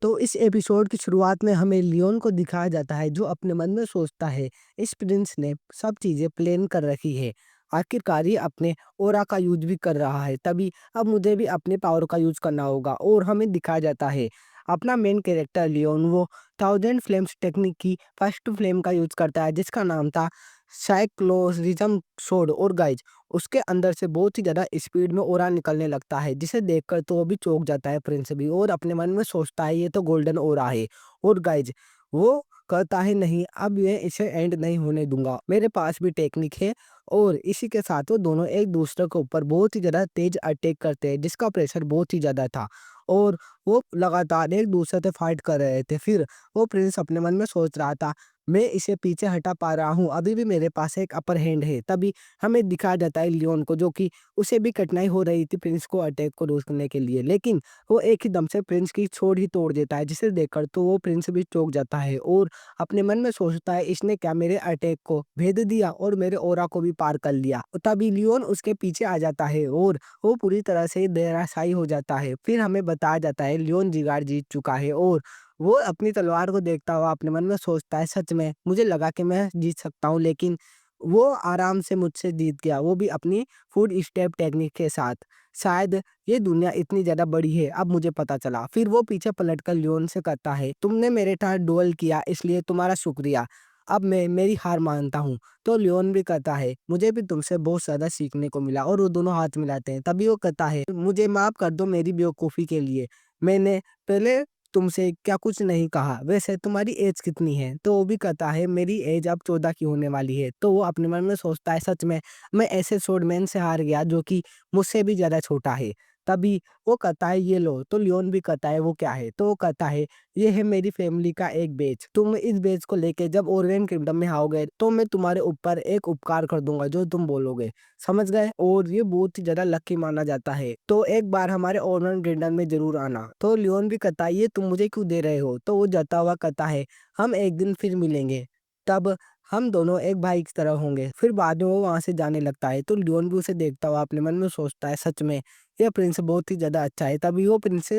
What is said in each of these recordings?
तो इस एपिसोड की शुरुआत में हमें लियोन को दिखाया जाता है जो अपने मन में सोचता है इस प्रिंस ने सब चीजें प्लान कर रखी है। आखिरकार ये अपने ओरा का यूज भी कर रहा है, तभी अब मुझे भी अपने पावर का यूज करना होगा। और हमें दिखाया जाता है अपना मेन कैरेक्टर लियोन वो 1000 फ्लेम्स टेक्निक की फर्स्ट फ्लेम का यूज करता है जिसका नाम था साइक्लोरिज्म सोड। और गाइज उसके अंदर से बहुत ही ज़्यादा स्पीड में ओरा निकलने लगता है जिसे देखकर तो वो भी चौंक जाता है प्रिंस भी, और अपने मन में सोचता है ये तो गोल्डन ओरा है। और गाइज वो कहता है नहीं, अब ये इसे एंड नहीं होने दूंगा, मेरे पास भी टेक्निक है। और इसी के साथ वो दोनों एक दूसरे के ऊपर बहुत ही ज़्यादा तेज अटैक करते हैं जिसका प्रेशर बहुत ही ज़्यादा था। और वो लगातार एक दूसरे से फाइट कर रहे थे। फिर वो प्रिंस अपने मन में सोच रहा था मैं इसे पीछे हटा पा रहा हूँ, अभी भी मेरे पास एक अपर हैंड है। तभी हमें दिखाया जाता है लियोन को जो कि उसे भी कठिनाई हो रही थी प्रिंस को अटैक को रोकने के लिए, लेकिन वो एक ही दम से प्रिंस की छोड़ ही तोड़ देता है जिसे देखकर तो वो प्रिंस भी चौंक जाता है और अपने मन में सोचता है इसने क्या मेरे अटैक को भेद दिया और मेरे ओरा को भी पार कर लिया। तभी लियोन उसके पीछे आ जाता है और वो पूरी तरह से धराशायी हो जाता है। फिर हमें बताया जाता है लियोन जिगार्ड जीत चुका है और वो अपनी तलवार को देखता हुआ अपने मन में सोचता है सच में मुझे लगा कि मैं जीत सकता हूँ, लेकिन वो आराम से मुझसे जीत गया, वो भी अपनी फूड स्टेप टेक्निक के साथ। शायद ये दुनिया इतनी ज़्यादा बड़ी है अब मुझे पता चला। फिर वो पीछे पलटकर लियोन से कहता है तुमने मेरे साथ डुएल किया इसलिए तुम्हारा शुक्रिया, अब मैं मेरी हार मानता हूँ। तो लियोन भी कहता है मुझे भी तुमसे बहुत ज़्यादा सीखने को मिला, और वो दोनों हाथ मिलाते हैं। तभी वो कहता है मुझे माफ़ कर दो मेरी बेवकूफ़ी के लिए, मैंने पहले तुमसे क्या कुछ नहीं कहा, वैसे तुम्हारी एज कितनी है? तो वो भी कहता है मेरी एज अब 14 की होने वाली है। तो वो अपने मन में सोचता है सच में मैं ऐसे स्वॉर्डमैन से हार गया जो कि मुझसे भी ज़्यादा छोटा है। तभी वो कहता है ये लो। तो लियोन भी कहता है वो क्या है? तो वो कहता है ये है मेरी फैमिली का एक बेच, तुम इस बेच को लेके जब ओरियन किंगडम में आओगे तो मैं तुम्हारे ऊपर एक उपकार कर दूंगा जो तुम बोलोगे, समझ गए? और ये बहुत ही ज्यादा लकी माना जाता है, तो एक बार हमारे ओरियन किंगडम में जरूर आना। तो लियोन भी कहता है ये तुम मुझे क्यों दे रहे हो? तो वो जाता हुआ कहता है हम एक दिन फिर मिलेंगे, तब हम दोनों एक भाई की तरह होंगे। फिर बाद में वो वहां से जाने लगता है। तो लियोन भी उसे देखता हुआ अपने मन में सोचता है सच में यह प्रिंस बहुत ही ज्यादा अच्छा है। तभी वो प्रिंस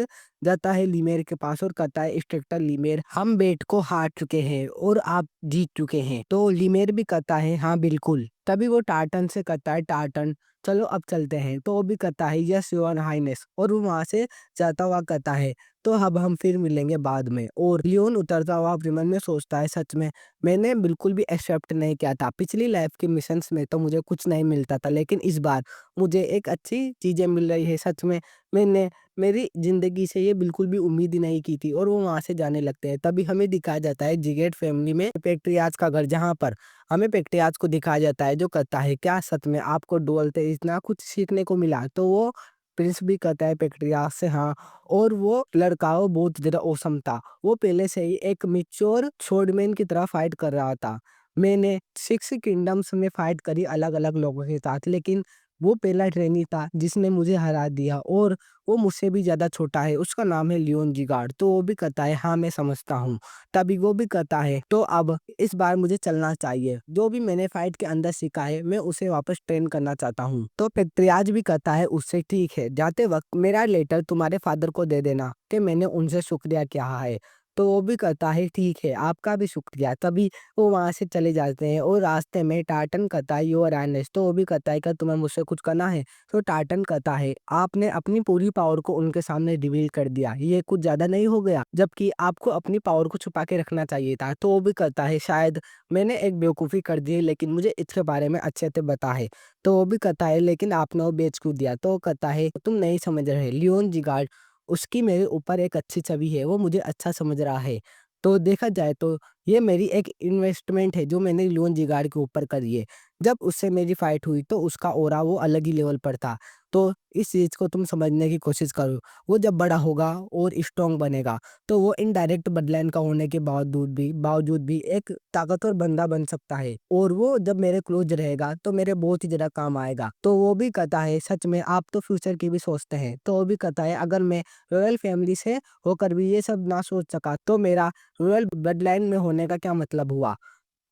जाता है लीमेर के पास और कहता है इंस्ट्रक्टर लीमेर हम बेट को हार चुके हैं और आप जीत चुके हैं। तो लीमेर भी कहता है हाँ बिल्कुल। तभी वो टार्टन से कहता है टार्टन चलो अब चलते हैं। तो वो भी कहता है यस योर हाइनेस, और वो वहां से जाता हुआ कहता है तो अब हम फिर मिलेंगे बाद में। और लियोन उतरता हुआ अपने मन में सोचता है सच में मैंने बिल्कुल भी एक्सेप्ट नहीं किया था, पिछली लाइफ के मिशंस में तो मुझे कुछ नहीं मिलता था, लेकिन इस बार मुझे एक अच्छी चीजें मिल रही है। सच में मैंने मेरी ज़िंदगी से ये बिल्कुल भी उम्मीद ही नहीं की थी। और वो वहाँ से जाने लगते हैं। तभी हमें दिखाया जाता है जिगेट फैमिली में पैट्रियार्च का घर, जहाँ पर हमें पैट्रियार्च को दिखाया जाता है जो कहता है क्या सच में आपको डुएल से इतना कुछ सीखने को मिला? तो वो प्रिंस भी कहता है पैट्रियार्च से हाँ। और वो लड़का वो बहुत ज़्यादा औसम था, वो पहले से ही एक मैच्योर स्वॉर्डमैन की तरह फाइट कर रहा था। मैंने 6 किंगडम्स में फाइट करी अलग-अलग लोगों के साथ, लेकिन वो पहला ट्रेनी था जिसने मुझे हरा दिया, और वो मुझसे भी ज़्यादा छोटा है, उसका नाम है लियोन जिगार्ड। तो वो भी कहता है हाँ मैं समझता हूँ। तभी वो भी कहता है तो अब इस बार मुझे चलना चाहिए, जो भी मैंने फाइट के अंदर सीखा है मैं उसे वापस ट्रेन करना चाहता हूँ। तो पेट्रियाज भी कहता है उससे ठीक है, जाते वक्त मेरा लेटर तुम्हारे फादर को दे देना कि मैंने उनसे शुक्रिया किया है। तो वो भी कहता है ठीक है आपका भी शुक्रिया। तभी वो वहाँ से चले जाते हैं और रास्ते में टार्टन कहता है योर हाइनेस। तो वो भी कहता है क्या तुम्हें मुझसे कुछ करना है? तो टार्टन कहता है आपने अपनी पूरी पावर को उनके सामने रिवील कर दिया, ये कुछ ज्यादा नहीं हो गया? जबकि आपको अपनी पावर को छुपा के रखना चाहिए था। तो वो भी कहता है शायद मैंने एक बेवकूफ़ी कर दी है, लेकिन मुझे इसके बारे में अच्छे से पता है। तो वो भी कहता है लेकिन आपने वो बेच क्यों दिया? तो वो कहता है तुम नहीं समझ रहे, लियोन जिगार्ड उसकी मेरे ऊपर एक अच्छी छवि है, वो मुझे अच्छा समझ रहा है। तो देखा जाए तो ये मेरी एक इन्वेस्टमेंट है जो मैंने लियोन जिगार्ड के ऊपर करी है। जब उससे मेरी फाइट हुई तो उसका ऑरा वो अलग ही लेवल पर था। तो इस चीज़ को तुम समझने की कोशिश करो। वो जब बड़ा होगा और स्ट्रॉन्ग बनेगा तो वो इनडायरेक्ट ब्लडलाइन का होने के बावजूद भी एक ताकतवर बंदा बन सकता है, और वो जब मेरे क्लोज रहेगा तो मेरे बहुत ही ज़्यादा काम आएगा। तो वो भी कहता है सच में आप तो फ्यूचर की भी सोचते हैं। तो वो भी कहता है अगर मैं रॉयल फैमिली से होकर भी ये सब ना सोच सका तो मेरा रॉयल ब्लड लाइन में होने का क्या मतलब हुआ?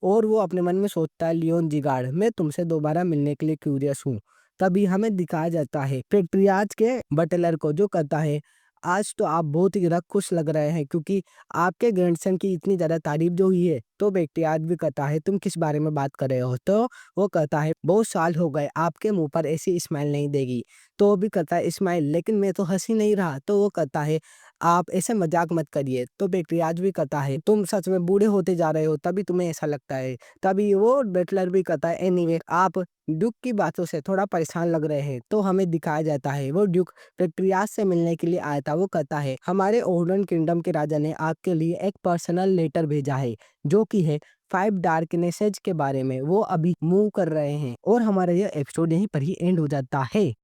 और वो अपने मन में सोचता है लियोन जिगार्ड मैं तुमसे दोबारा मिलने के लिए क्यूरियस हूँ। तभी हमें दिखाया जाता है पेट्रियार्च के बटलर को जो कहता है आज तो आप बहुत ही ज़्यादा खुश लग रहे हैं क्योंकि आपके ग्रैंडसन की इतनी ज़्यादा तारीफ़ जो हुई है। तो व्यक्ति आज भी कहता है, तुम किस बारे में बात कर रहे हो? तो वो कहता है, बहुत साल हो गए आपके मुँह पर ऐसी स्माइल नहीं देगी। तो वो भी कहता है, स्माइल, लेकिन मैं तो हँस ही नहीं रहा। तो वो कहता है, आप ऐसे मज़ाक मत करिए। तो व्यक्ति आज भी कहता है, तुम सच में बूढ़े होते जा रहे हो तभी तुम्हें ऐसा लगता है। तभी वो बैटलर भी कहता है, एनीवे आप ड्यूक की बातों से थोड़ा परेशान लग रहे हैं। तो हमें दिखाया जाता है वो ड्यूक पृथ्वीराज से मिलने के लिए आया था। वो कहता है, हमारे ओर्डन किंगडम के राजा ने आपके लिए एक पर्सनल लेटर भेजा है जो कि है 5 डार्कनेसेस के बारे में। वो अभी मूव कर रहे हैं और हमारा यह एपिसोड यहीं पर ही एंड हो जाता है।